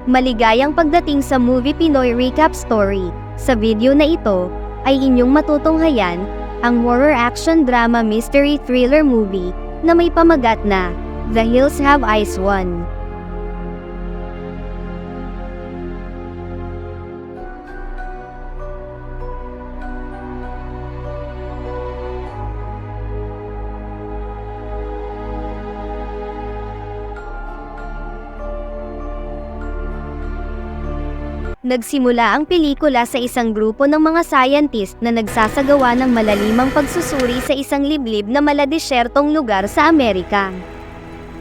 Maligayang pagdating sa Movie Pinoy Recap Story. Sa video na ito, ay inyong matutunghayan, ang horror action drama mystery thriller movie, na may pamagat na, The Hills Have Eyes 1. Nagsimula ang pelikula sa isang grupo ng mga scientist na nagsasagawa ng malalimang pagsusuri sa isang liblib na maladesyertong lugar sa Amerika.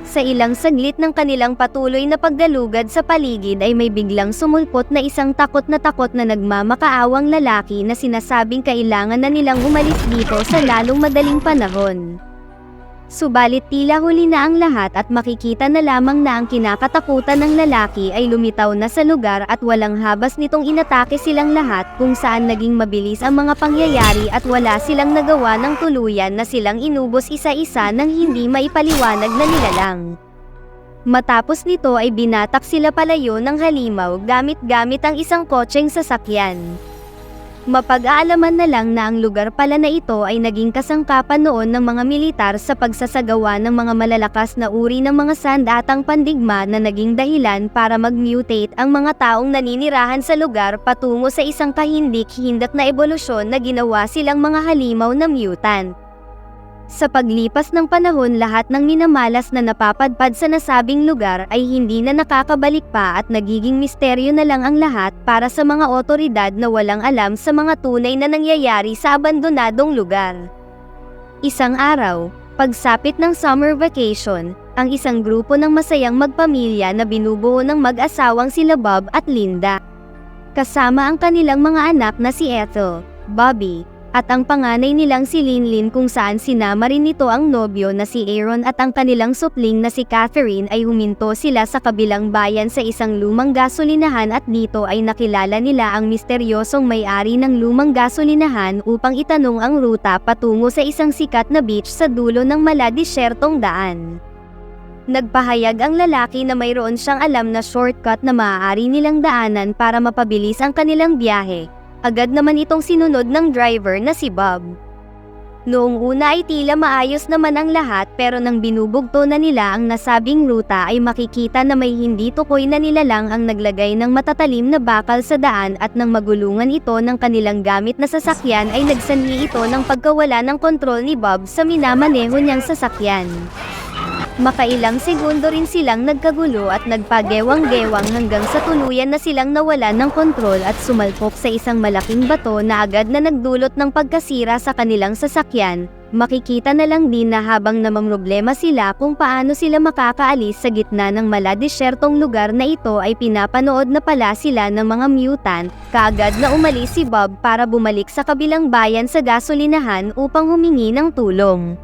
Sa ilang saglit ng kanilang patuloy na paggalugad sa paligid ay may biglang sumulpot na isang takot na nagmamakaawang lalaki na sinasabing kailangan na nilang umalis dito sa lalong madaling panahon. Subalit tila huli na ang lahat at makikita na lamang na ang kinakatakutan ng lalaki ay lumitaw na sa lugar at walang habas nitong inatake silang lahat kung saan naging mabilis ang mga pangyayari at wala silang nagawa ng tuluyan na silang inubos isa-isa nang hindi maipaliwanag na nilalang. Matapos nito ay binatak sila palayo ng halimaw gamit ang isang kotseng sasakyan. Mapag-aalaman na lang na ang lugar pala na ito ay naging kasangkapan noon ng mga militar sa pagsasagawa ng mga malalakas na uri ng mga sandatang pandigma na naging dahilan para mag-mutate ang mga taong naninirahan sa lugar patungo sa isang kahindik-hindak na ebolusyon na ginawa silang mga halimaw na mutant. Sa paglipas ng panahon lahat ng minamalas na napapadpad sa nasabing lugar ay hindi na nakakabalik pa at nagiging misteryo na lang ang lahat para sa mga otoridad na walang alam sa mga tunay na nangyayari sa abandonadong lugar. Isang araw, pagsapit ng summer vacation, ang isang grupo ng masayang magpamilya na binubuo ng mag-asawang sila Bob at Linda. Kasama ang kanilang mga anak na si Ethel, Bobby, at ang panganay nilang si Linlin kung saan sinama rin nito ang nobyo na si Aaron at ang kanilang supling na si Catherine ay huminto sila sa kabilang bayan sa isang lumang gasolinahan at dito ay nakilala nila ang misteryosong may-ari ng lumang gasolinahan upang itanong ang ruta patungo sa isang sikat na beach sa dulo ng maladesyertong daan. Nagpahayag ang lalaki na mayroon siyang alam na shortcut na maaari nilang daanan para mapabilis ang kanilang biyahe. Agad naman itong sinunod ng driver na si Bob. Noong una ay tila maayos naman ang lahat pero nang binubugto na nila ang nasabing ruta ay makikita na may hindi tukoy na nilalang ang naglagay ng matatalim na bakal sa daan at nang magulungan ito ng kanilang gamit na sasakyan ay nagsanhi ito ng pagkawala ng kontrol ni Bob sa minamaneho niyang sasakyan. Makailang segundo rin silang nagkagulo at nagpagewang-gewang hanggang sa tuluyan na silang nawalan ng kontrol at sumalpok sa isang malaking bato na agad na nagdulot ng pagkasira sa kanilang sasakyan. Makikita na lang din na habang namamroblema sila kung paano sila makakaalis sa gitna ng maladesyertong lugar na ito ay pinapanood na pala sila ng mga mutant. Kaagad na umalis si Bob para bumalik sa kabilang bayan sa gasolinahan upang humingi ng tulong.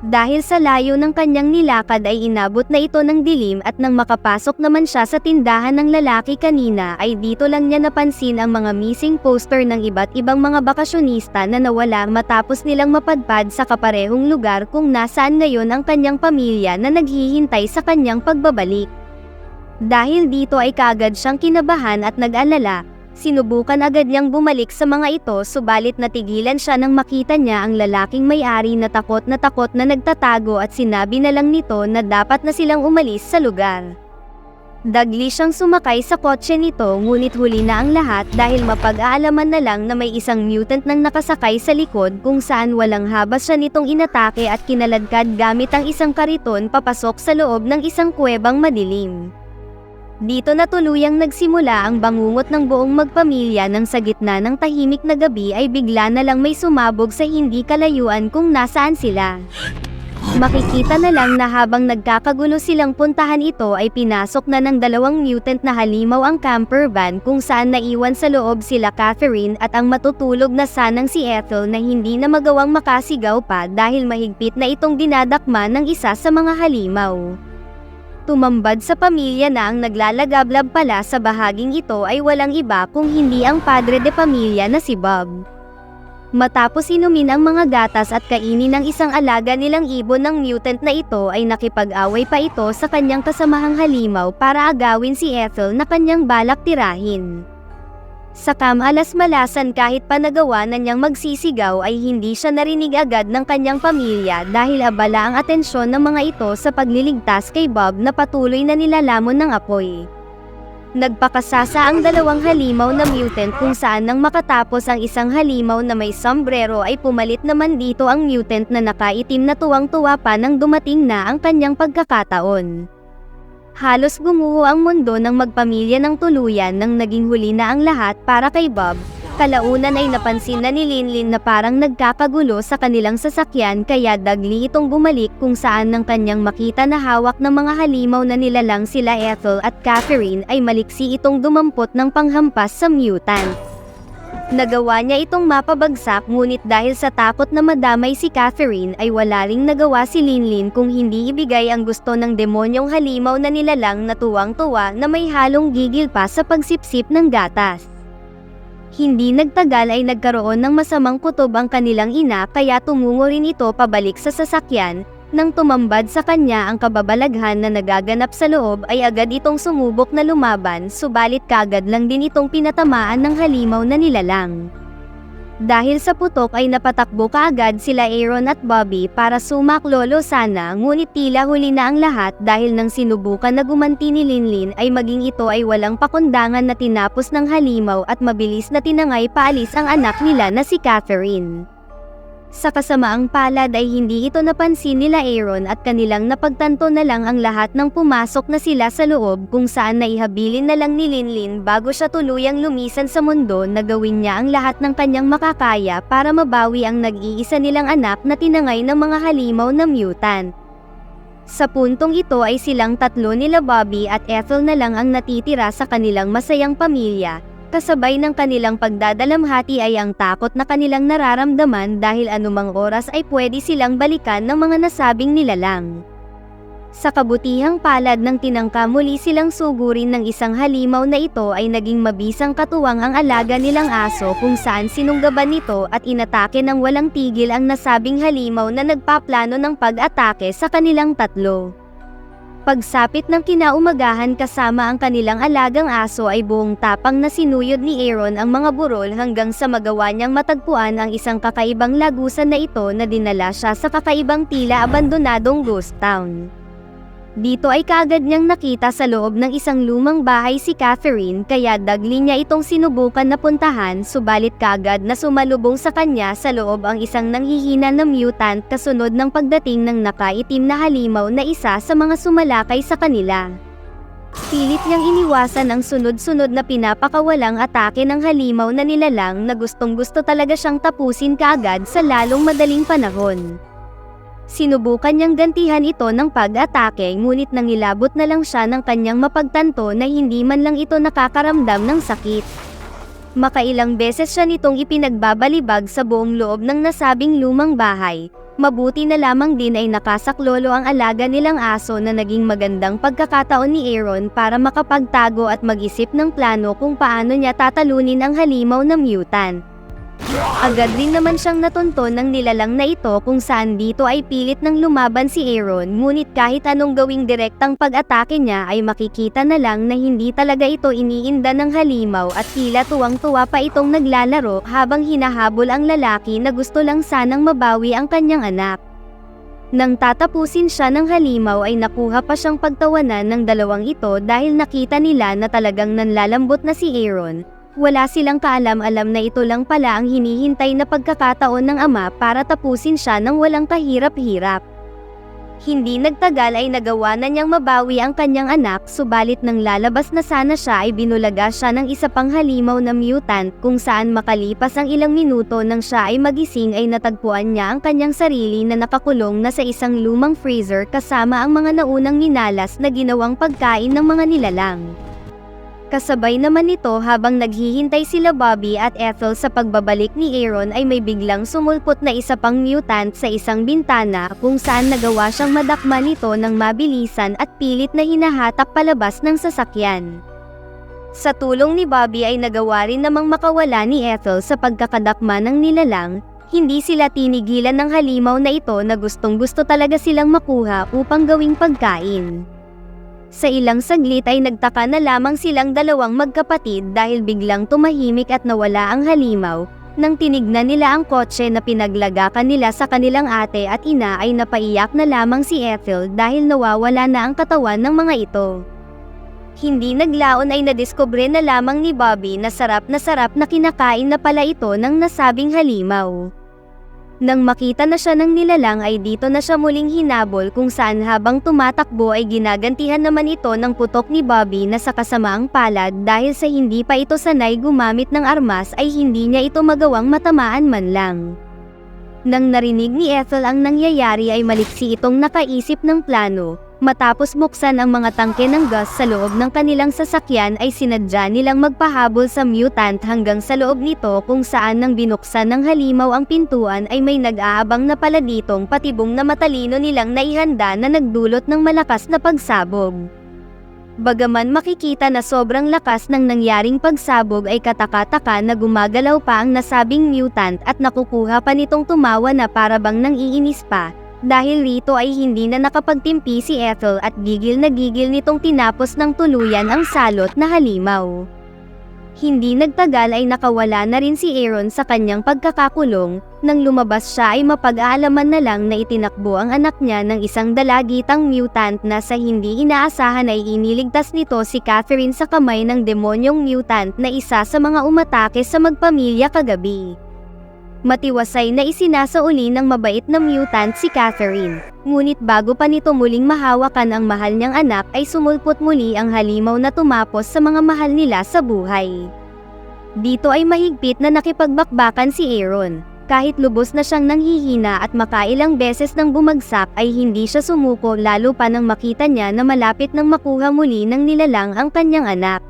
Dahil sa layo ng kanyang nilakad ay inabot na ito ng dilim at nang makapasok naman siya sa tindahan ng lalaki kanina ay dito lang niya napansin ang mga missing poster ng iba't ibang mga bakasyonista na nawala matapos nilang mapadpad sa kaparehong lugar kung nasaan ngayon ang kanyang pamilya na naghihintay sa kanyang pagbabalik. Dahil dito ay kaagad siyang kinabahan at nag-alala. Sinubukan agad niyang bumalik sa mga ito subalit natigilan siya nang makita niya ang lalaking may-ari na takot na nagtatago at sinabi na lang nito na dapat na silang umalis sa lugar. Dagli siyang sumakay sa kotse nito ngunit huli na ang lahat dahil mapag-aalaman na lang na may isang mutant nang nakasakay sa likod kung saan walang habas siya nitong inatake at kinaladkad gamit ang isang kariton papasok sa loob ng isang kuwebang madilim. Dito na tuluyang nagsimula ang bangungot ng buong magpamilya nang sa gitna ng tahimik na gabi ay bigla na lang may sumabog sa hindi kalayuan kung nasaan sila. Makikita na lang na habang nagkakagulo silang puntahan ito ay pinasok na ng dalawang mutant na halimaw ang camper van kung saan naiwan sa loob sila Catherine at ang matutulog na sanang si Ethel na hindi na magawang makasigaw pa dahil mahigpit na itong dinadakma ng isa sa mga halimaw. Tumambad sa pamilya na ang naglalagablab pala sa bahaging ito ay walang iba kung hindi ang padre de pamilya na si Bob. Matapos inumin ang mga gatas at kainin ng isang alaga nilang ibon ng mutant na ito ay nakipag-away pa ito sa kanyang kasamahang halimaw para agawin si Ethel na kanyang balak tirahin. Sa kamalas-malasan kahit pa nagawa na niyang magsisigaw ay hindi siya narinig agad ng kanyang pamilya dahil abala ang atensyon ng mga ito sa pagliligtas kay Bob na patuloy na nilalamon ng apoy. Nagpakasasa ang dalawang halimaw na mutant kung saan nang makatapos ang isang halimaw na may sombrero ay pumalit naman dito ang mutant na nakaitim na tuwang-tuwa pa nang dumating na ang kanyang pagkakataon. Halos gumuho ang mundo ng magpamilya ng tuluyan nang naging huli na ang lahat para kay Bob. Kalaunan ay napansin na ni Linlin na parang nagkakagulo sa kanilang sasakyan kaya dagli itong bumalik kung saan nang kanyang makita na hawak ng mga halimaw na nilalang sila Ethel at Catherine ay maliksi itong dumampot ng panghampas sa mutant. Nagawa niya itong mapabagsak ngunit dahil sa takot na madamay si Catherine ay wala ring nagawa si Linlin kung hindi ibigay ang gusto ng demonyong halimaw na nilalang na tuwang-tuwa na may halong gigil pa sa pagsipsip ng gatas. Hindi nagtagal ay nagkaroon ng masamang kutob ang kanilang ina kaya tumungo rin ito pabalik sa sasakyan. Nang tumambad sa kanya ang kababalaghan na nagaganap sa loob ay agad itong sumubok na lumaban subalit kaagad lang din itong pinatamaan ng halimaw na nilalang. Dahil sa putok ay napatakbo kaagad sila Aaron at Bobby para sumaklolo sana ngunit tila huli na ang lahat dahil nang sinubukan na gumanti ni Linlin ay maging ito ay walang pakundangan na tinapos ng halimaw at mabilis na tinangay paalis ang anak nila na si Catherine. Sa kasamaang palad ay hindi ito napansin nila Aaron at kanilang napagtanto na lang ang lahat ng pumasok na sila sa loob kung saan naihabilin na lang ni Linlin bago siya tuluyang lumisan sa mundo na gawin niya ang lahat ng kanyang makakaya para mabawi ang nag-iisa nilang anak na tinangay ng mga halimaw na mutant. Sa puntong ito ay silang tatlo nila Bobby at Ethel na lang ang natitira sa kanilang masayang pamilya. Kasabay ng kanilang pagdadalamhati ay ang takot na kanilang nararamdaman dahil anumang oras ay pwede silang balikan ng mga nasabing nilalang. Sa kabutihang palad ng tinangka muli silang sugurin ng isang halimaw na ito ay naging mabisang katuwang ang alaga nilang aso kung saan sinunggaban nito at inatake ng walang tigil ang nasabing halimaw na nagpaplano ng pag-atake sa kanilang tatlo. Pagsapit ng kinaumagahan kasama ang kanilang alagang aso ay buong tapang na sinuyod ni Aaron ang mga burol hanggang sa magawa niyang matagpuan ang isang kakaibang lagusan na ito na dinala siya sa kakaibang tila abandonadong ghost town. Dito ay kaagad niyang nakita sa loob ng isang lumang bahay si Catherine kaya dagli niya itong sinubukan na puntahan subalit kaagad na sumalubong sa kanya sa loob ang isang nanghihina na mutant kasunod ng pagdating ng nakaitim na halimaw na isa sa mga sumalakay sa kanila. Pilit niyang iniwasan ang sunod-sunod na pinapakawalang atake ng halimaw na nilalang na gustong-gusto talaga siyang tapusin kaagad sa lalong madaling panahon. Sinubukan niyang gantihan ito ng pag-atake ngunit nangilabot na lang siya ng kanyang mapagtanto na hindi man lang ito nakakaramdam ng sakit. Makailang beses siya nitong ipinagbabalibag sa buong loob ng nasabing lumang bahay. Mabuti na lamang din ay nakasaklolo ang alaga nilang aso na naging magandang pagkakataon ni Aaron para makapagtago at mag-isip ng plano kung paano niya tatalunin ang halimaw na mutant. Agad rin naman siyang natunton ng nilalang na ito kung saan dito ay pilit ng lumaban si Aaron ngunit kahit anong gawing direktang pag-atake niya ay makikita na lang na hindi talaga ito iniinda ng halimaw at tila tuwang-tuwa pa itong naglalaro habang hinahabol ang lalaki na gusto lang sanang mabawi ang kanyang anak. Nang tatapusin siya ng halimaw ay nakuha pa siyang pagtawanan ng dalawang ito dahil nakita nila na talagang nanlalambot na si Aaron. Wala silang kaalam-alam na ito lang pala ang hinihintay na pagkakataon ng ama para tapusin siya ng walang kahirap-hirap. Hindi nagtagal ay nagawa na niyang mabawi ang kanyang anak subalit nang lalabas na sana siya ay binulaga siya ng isa pang halimaw na mutant kung saan makalipas ang ilang minuto nang siya ay magising ay natagpuan niya ang kanyang sarili na nakakulong na sa isang lumang freezer kasama ang mga naunang minalas na ginawang pagkain ng mga nilalang. Kasabay naman nito habang naghihintay sila Bobby at Ethel sa pagbabalik ni Aaron ay may biglang sumulpot na isa pang mutant sa isang bintana kung saan nagawa siyang madakma nito ng mabilisan at pilit na hinahatak palabas ng sasakyan. Sa tulong ni Bobby ay nagawa rin namang makawala ni Ethel sa pagkakadakma ng nilalang. Hindi sila tinigilan ng halimaw na ito na gustong-gusto talaga silang makuha upang gawing pagkain. Sa ilang saglit ay nagtaka na lamang silang dalawang magkapatid dahil biglang tumahimik at nawala ang halimaw. Nang tinignan nila ang kotse na pinaglagakan nila sa kanilang ate at ina ay napaiyak na lamang si Ethel dahil nawawala na ang katawan ng mga ito. Hindi naglaon ay nadiskubre na lamang ni Bobby na sarap na kinakain na pala ito ng nasabing halimaw. Nang makita na siya ng nilalang ay dito na siya muling hinabol kung saan habang tumatakbo ay ginagantihan naman ito ng putok ni Bobby na sa kasamaang palad dahil sa hindi pa ito sanay gumamit ng armas ay hindi niya ito magawang matamaan man lang. Nang narinig ni Ethel ang nangyayari ay maliksi itong nakaisip ng plano. Matapos buksan ang mga tangke ng gas sa loob ng kanilang sasakyan ay sinadya nilang magpahabol sa mutant hanggang sa loob nito kung saan nang binuksan ng halimaw ang pintuan ay may nag-aabang na pala ditong patibong na matalino nilang naihanda na nagdulot ng malakas na pagsabog. Bagaman makikita na sobrang lakas ng nangyaring pagsabog ay kataka-taka na gumagalaw pa ang nasabing mutant at nakukuha pa nitong tumawa na para bang nang-iinis pa. Dahil rito ay hindi na nakapagtimpi si Ethel at gigil na gigil nitong tinapos ng tuluyan ang salot na halimaw. Hindi nagtagal ay nakawala na rin si Aaron sa kanyang pagkakakulong. Nang lumabas siya ay mapag-aalaman na lang na itinakbo ang anak niya ng isang dalagitang mutant na sa hindi inaasahan ay iniligtas nito si Catherine sa kamay ng demonyong mutant na isa sa mga umatake sa magpamilya kagabi. Matiwasay na isinasauli ng mabait na mutant si Catherine. Ngunit bago pa nito muling mahawakan ang mahal niyang anak ay sumulpot muli ang halimaw na tumapos sa mga mahal nila sa buhay. Dito ay mahigpit na nakipagbakbakan si Aaron. Kahit lubos na siyang nanghihina at makailang beses nang bumagsak ay hindi siya sumuko lalo pa nang makita niya na malapit nang makuha muli ng nilalang ang kanyang anak.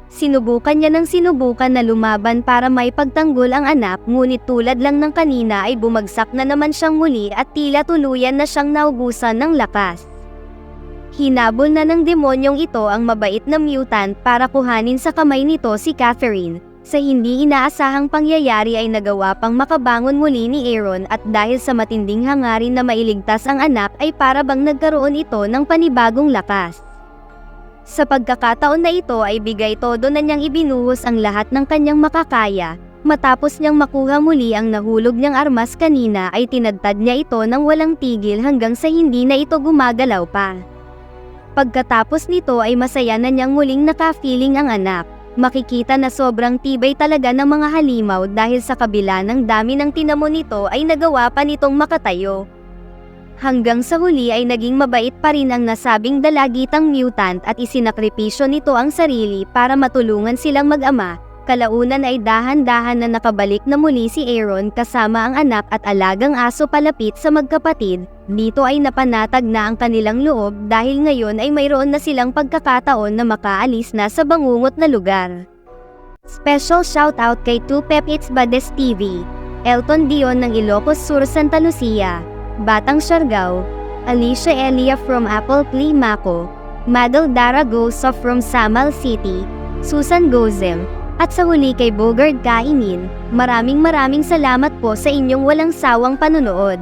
Sinubukan niya ng sinubukan na lumaban para may pagtanggol ang anak ngunit tulad lang ng kanina ay bumagsak na naman siyang muli at tila tuluyan na siyang naubusan ng lakas. Hinabol na ng demonyong ito ang mabait na mutant para kuhanin sa kamay nito si Catherine. Sa hindi inaasahang pangyayari ay nagawa pang makabangon muli ni Aaron at dahil sa matinding hangarin na mailigtas ang anak ay para bang nagkaroon ito ng panibagong lakas. Sa pagkakataon na ito ay bigay todo na niyang ibinuhos ang lahat ng kanyang makakaya. Matapos niyang makuha muli ang nahulog niyang armas kanina ay tinadtad niya ito ng walang tigil hanggang sa hindi na ito gumagalaw pa. Pagkatapos nito ay masaya na niyang muling naka-feeling ang anak. Makikita na sobrang tibay talaga ng mga halimaw dahil sa kabila ng dami ng tinamo nito ay nagawa pa nitong makatayo. Hanggang sa huli ay naging mabait pa rin ang nasabing dalagitang mutant at isinakripisyo nito ang sarili para matulungan silang mag-ama. Kalaunan ay dahan-dahan na nakabalik na muli si Aaron kasama ang anak at alagang aso palapit sa magkapatid. Dito ay napanatag na ang kanilang loob dahil ngayon ay mayroon na silang pagkakataon na makaalis na sa bangungot na lugar. Special shoutout kay Tupep It's Bades TV, Elton Dion ng Ilocos Sur, Santa Lucia, Batang Siargao, Alicia Elia from Apple Play Maco, Madel Dara Gosa from Samal City, Susan Gozem, at sa huli kay Bogard Kainin. Maraming salamat po sa inyong walang sawang panonood.